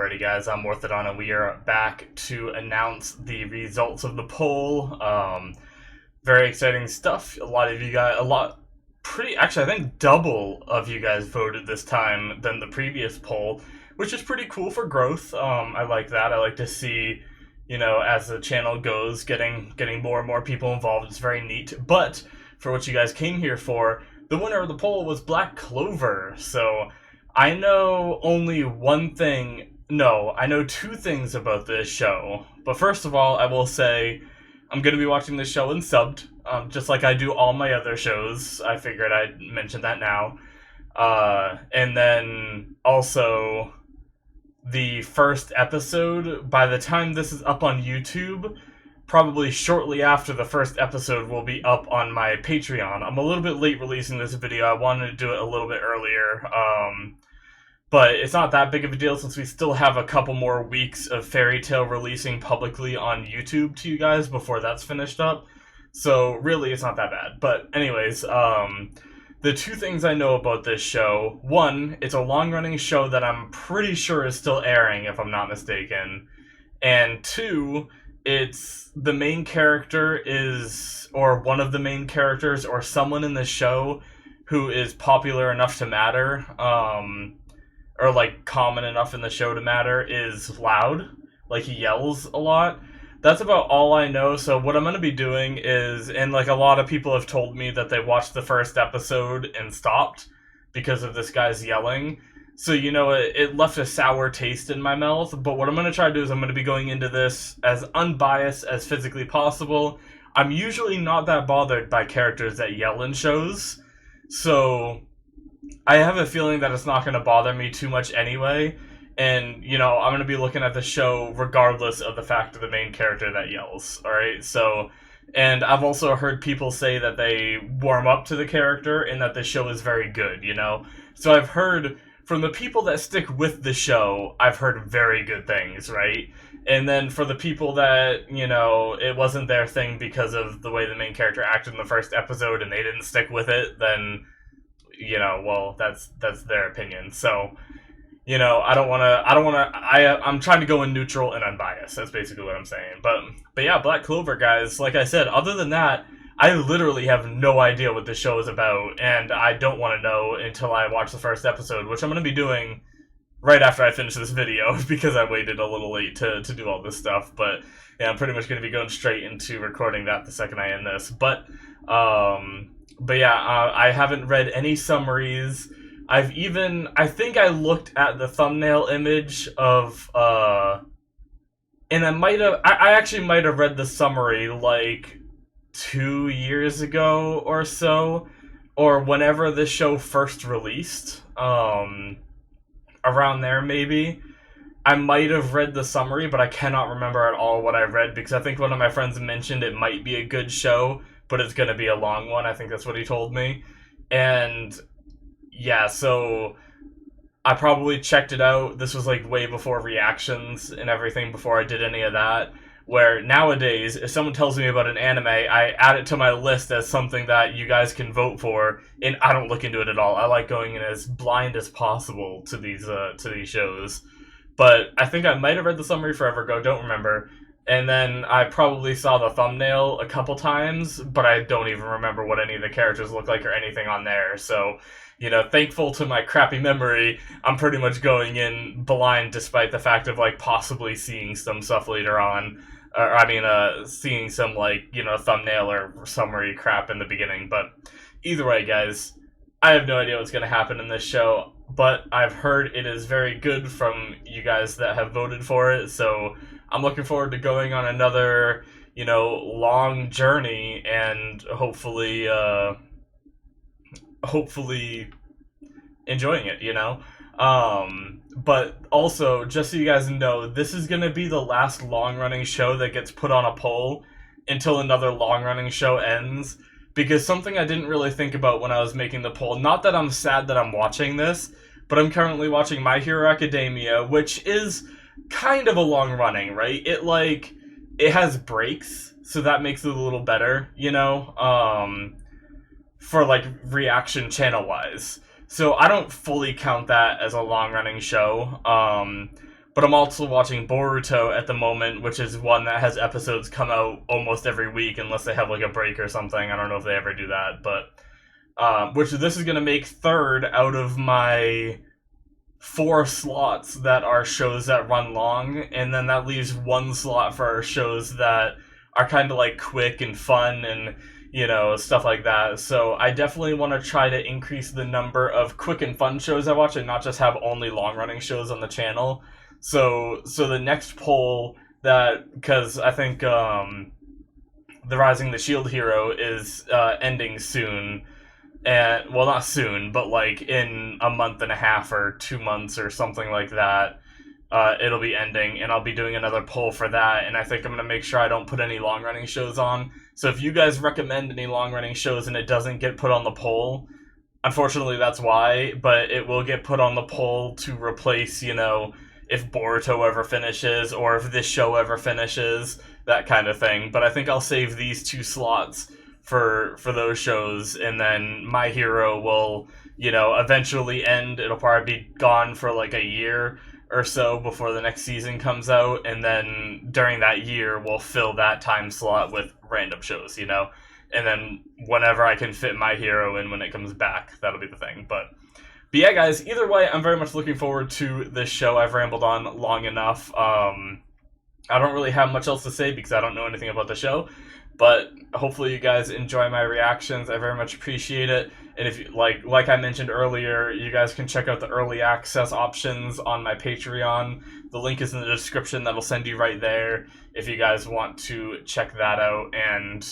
already, guys, I'm Orthodon, and we are back to announce the results of the poll. Very exciting stuff. A lot of you guys, actually, I think double of you guys voted this time than the previous poll, which is pretty cool for growth. I like that. I like to see, as the channel goes, getting more and more people involved. It's very neat. But for what you guys came here for, the winner of the poll was Black Clover. So I know only one thing. No, I know two things about this show. But first of all, I will say I'm going to be watching this show in subbed, just like I do all my other shows. I figured I'd mention that now. And then also, the first episode, by the time this is up on YouTube, probably shortly after the first episode will be up on my Patreon. I'm a little bit late releasing this video. I wanted to do it a little bit earlier. But it's not that big of a deal since we still have a couple more weeks of Fairy Tail releasing publicly on YouTube to you guys before that's finished up. So really, it's not that bad. But anyways, the two things I know about this show: one, it's a long-running show that I'm pretty sure is still airing, if I'm not mistaken. And two, it's the main character is, or one of the main characters, or someone in the show who is popular enough to matter, or like common enough in the show to matter, is loud. Like, he yells a lot. That's about all I know. So what I'm going to be doing is, and like a lot of people have told me that they watched the first episode and stopped because of this guy's yelling. So, it left a sour taste in my mouth. But what I'm going to try to do is I'm going to be going into this as unbiased as physically possible. I'm usually not that bothered by characters that yell in shows. So I have a feeling that it's not going to bother me too much anyway. And, I'm going to be looking at the show regardless of the fact of the main character that yells, alright? So, and I've also heard people say that they warm up to the character and that the show is very good, So I've heard, from the people that stick with the show, I've heard very good things, right? And then for the people that, it wasn't their thing because of the way the main character acted in the first episode and they didn't stick with it, then, well, that's their opinion. So, I'm trying to go in neutral and unbiased. That's basically what I'm saying. But yeah, Black Clover, guys, like I said, other than that, I literally have no idea what this show is about, and I don't want to know until I watch the first episode, which I'm going to be doing right after I finish this video, because I waited a little late to do all this stuff. But yeah, I'm pretty much going to be going straight into recording that the second I end this. But yeah, I haven't read any summaries. I think I looked at the thumbnail image of, and I actually might have read the summary, like, 2 years ago or so, or whenever this show first released, around there maybe. I might have read the summary, but I cannot remember at all what I read, because I think one of my friends mentioned it might be a good show, but it's going to be a long one. I think that's what he told me. And yeah, so I probably checked it out. This was like way before reactions and everything, before I did any of that. Where nowadays, if someone tells me about an anime, I add it to my list as something that you guys can vote for, and I don't look into it at all. I like going in as blind as possible to these shows. But I think I might have read the summary forever ago, don't remember. And then I probably saw the thumbnail a couple times, but I don't even remember what any of the characters look like or anything on there. So, thankful to my crappy memory, I'm pretty much going in blind, despite the fact of, like, possibly seeing some stuff later on. Seeing some, like, thumbnail or summary crap in the beginning. But either way, guys, I have no idea what's going to happen in this show, but I've heard it is very good from you guys that have voted for it, so I'm looking forward to going on another, long journey and hopefully enjoying it, But also, just so you guys know, this is going to be the last long-running show that gets put on a poll until another long-running show ends. Because something I didn't really think about when I was making the poll, not that I'm sad that I'm watching this, but I'm currently watching My Hero Academia, which is kind of a long-running, right? It has breaks, so that makes it a little better, for, like, reaction channel-wise. So I don't fully count that as a long-running show, but but I'm also watching Boruto at the moment, which is one that has episodes come out almost every week, unless they have like a break or something. I don't know if they ever do that, but which this is gonna make third out of my 4 slots that are shows that run long, and then that leaves 1 slot for shows that are kind of like quick and fun and stuff like that. So I definitely want to try to increase the number of quick and fun shows I watch and not just have only long running shows on the channel. So the next poll, that because I think the Rising the Shield Hero is ending soon, and well, not soon, but like in a month and a half or 2 months or something like that. It'll be ending, and I'll be doing another poll for that, and I think I'm going to make sure I don't put any long-running shows on. So if you guys recommend any long-running shows and it doesn't get put on the poll, unfortunately that's why, but it will get put on the poll to replace, if Boruto ever finishes, or if this show ever finishes, that kind of thing. But I think I'll save these 2 slots for those shows, and then My Hero will, eventually end. It'll probably be gone for like a year or so before the next season comes out, and then during that year we'll fill that time slot with random shows, and then whenever I can fit My Hero in when it comes back, that'll be the thing. But yeah, guys, either way, I'm very much looking forward to this show. I've rambled on long enough. I don't really have much else to say because I don't know anything about the show, but hopefully you guys enjoy my reactions. I very much appreciate it. And if you, like I mentioned earlier, you guys can check out the early access options on my Patreon. The link is in the description. That'll send you right there if you guys want to check that out and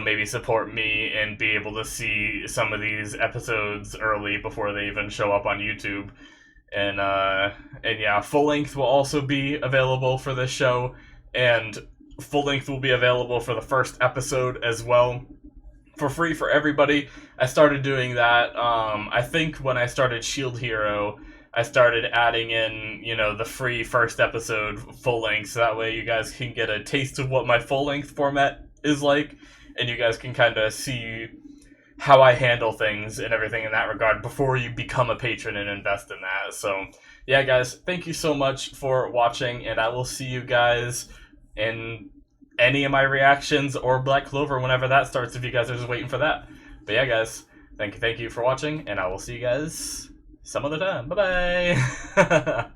maybe support me and be able to see some of these episodes early before they even show up on YouTube. And yeah, full length will also be available for this show, and full length will be available for the first episode as well, for free for everybody. I started doing that. I think when I started Shield Hero, I started adding in, the free first episode full length, so that way you guys can get a taste of what my full length format is like, and you guys can kind of see how I handle things and everything in that regard before you become a patron and invest in that. So yeah, guys, thank you so much for watching, and I will see you guys in any of my reactions or Black Clover whenever that starts, if you guys are just waiting for that. But yeah, guys, thank you for watching, and I will see you guys some other time. Bye-bye!